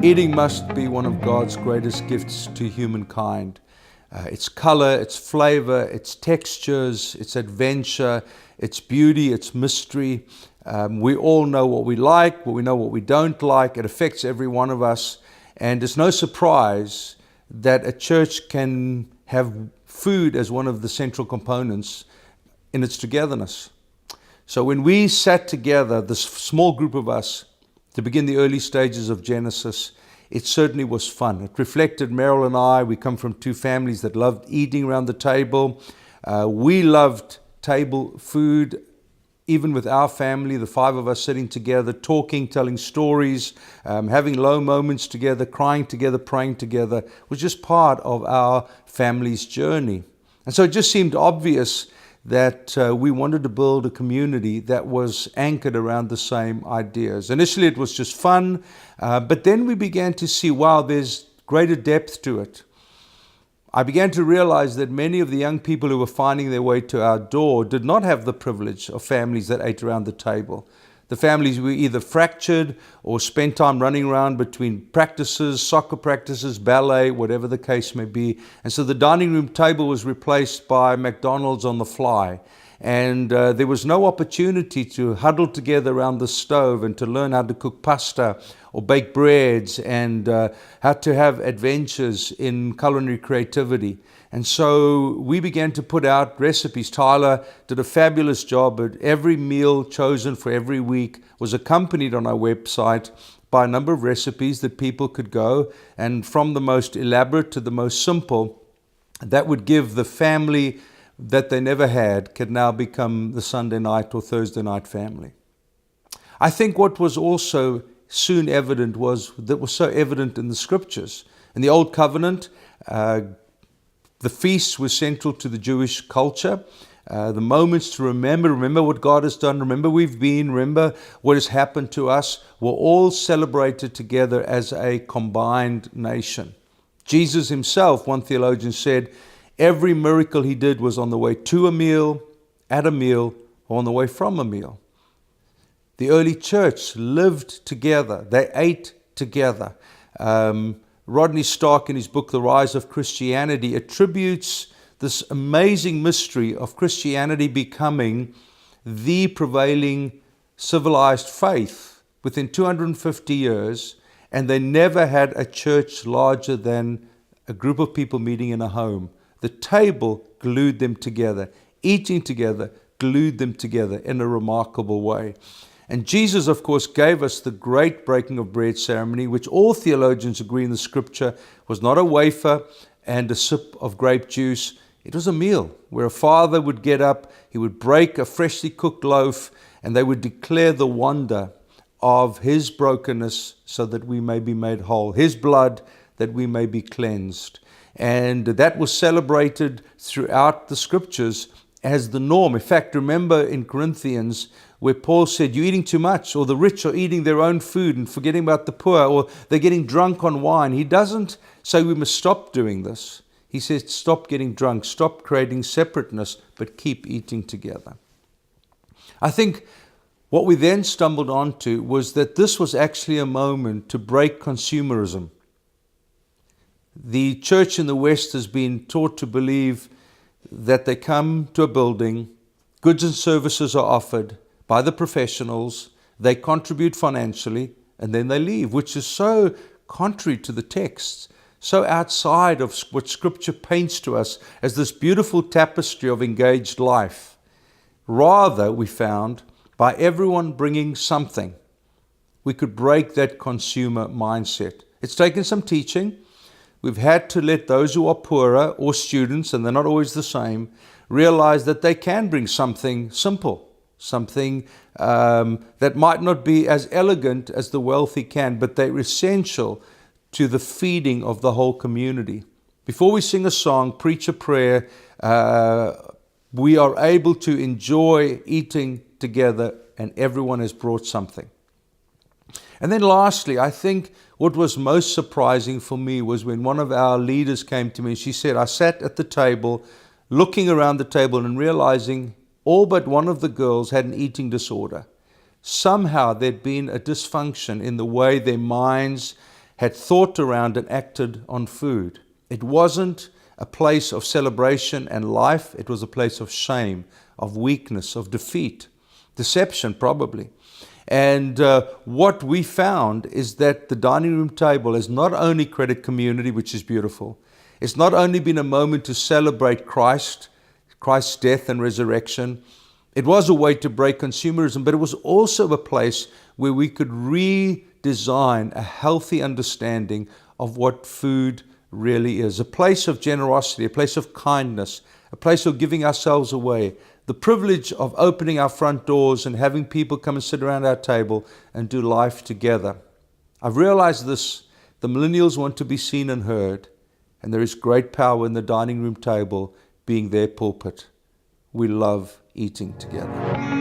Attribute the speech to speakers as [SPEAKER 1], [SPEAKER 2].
[SPEAKER 1] Eating must be one of God's greatest gifts to humankind. Its color, its flavor, its textures, its adventure, its beauty, its mystery. We all know what we like, we know what we don't like. It affects every one of us. And it's no surprise that a church can have food as one of the central components in its togetherness. So when we sat together, this small group of us, to begin the early stages of Genesis, it certainly was fun. It reflected Meryl and I. We come from two families that loved eating around the table. We loved table food, even with our family, the five of us sitting together, talking, telling stories, having low moments together, crying together, praying together, was just part of our family's journey. And so it just seemed obvious that we wanted to build a community that was anchored around the same ideas. Initially it was just fun, but then we began to see, wow, there's greater depth to it. I began to realize that many of the young people who were finding their way to our door did not have the privilege of families that ate around the table. The families were either fractured or spent time running around between practices, soccer practices, ballet, whatever the case may be. And so the dining room table was replaced by McDonald's on the fly. And there was no opportunity to huddle together around the stove and to learn how to cook pasta or bake breads and how to have adventures in culinary creativity. And so we began to put out recipes. Tyler did a fabulous job, but every meal chosen for every week was accompanied on our website by a number of recipes that people could go, and from the most elaborate to the most simple, that would give the family that they never had could now become the Sunday night or Thursday night family. I think what was also soon evident was so evident in the scriptures. In the Old Covenant, the feasts were central to the Jewish culture. The moments to remember what God has done, remember we've been, remember what has happened to us, were all celebrated together as a combined nation. Jesus himself, one theologian said, every miracle he did was on the way to a meal, at a meal, or on the way from a meal. The early church lived together. They ate together. Rodney Stark, in his book, The Rise of Christianity, attributes this amazing mystery of Christianity becoming the prevailing civilized faith within 250 years, and they never had a church larger than a group of people meeting in a home. The table glued them together. Eating together glued them together in a remarkable way. And Jesus, of course, gave us the great breaking of bread ceremony, which all theologians agree in the scripture was not a wafer and a sip of grape juice. It was a meal where a father would get up, he would break a freshly cooked loaf, and they would declare the wonder of his brokenness so that we may be made whole, his blood that we may be cleansed. And that was celebrated throughout the scriptures as the norm. In fact, remember in Corinthians where Paul said, you're eating too much, or the rich are eating their own food and forgetting about the poor, or they're getting drunk on wine. He doesn't say we must stop doing this. He says stop getting drunk, stop creating separateness, but keep eating together. I think what we then stumbled onto was that this was actually a moment to break consumerism. The church in the West has been taught to believe that they come to a building, goods and services are offered by the professionals, they contribute financially, and then they leave, which is so contrary to the texts, so outside of what Scripture paints to us as this beautiful tapestry of engaged life. Rather, we found, by everyone bringing something, we could break that consumer mindset. It's taken some teaching. We've had to let those who are poorer or students, and they're not always the same, realize that they can bring something simple, something that might not be as elegant as the wealthy can, but they're essential to the feeding of the whole community. Before we sing a song, preach a prayer, we are able to enjoy eating together, and everyone has brought something. And then lastly, I think what was most surprising for me was when one of our leaders came to me and she said, I sat at the table, looking around the table and realizing all but one of the girls had an eating disorder. Somehow there'd been a dysfunction in the way their minds had thought around and acted on food. It wasn't a place of celebration and life. It was a place of shame, of weakness, of defeat, deception probably. And what we found is that the dining room table has not only created community, which is beautiful. It's not only been a moment to celebrate Christ's death and resurrection. It was a way to break consumerism, but it was also a place where we could redesign a healthy understanding of what food really is. A place of generosity, a place of kindness, a place of giving ourselves away. The privilege of opening our front doors and having people come and sit around our table and do life together. I've realized this. The millennials want to be seen and heard, and there is great power in the dining room table being their pulpit. We love eating together.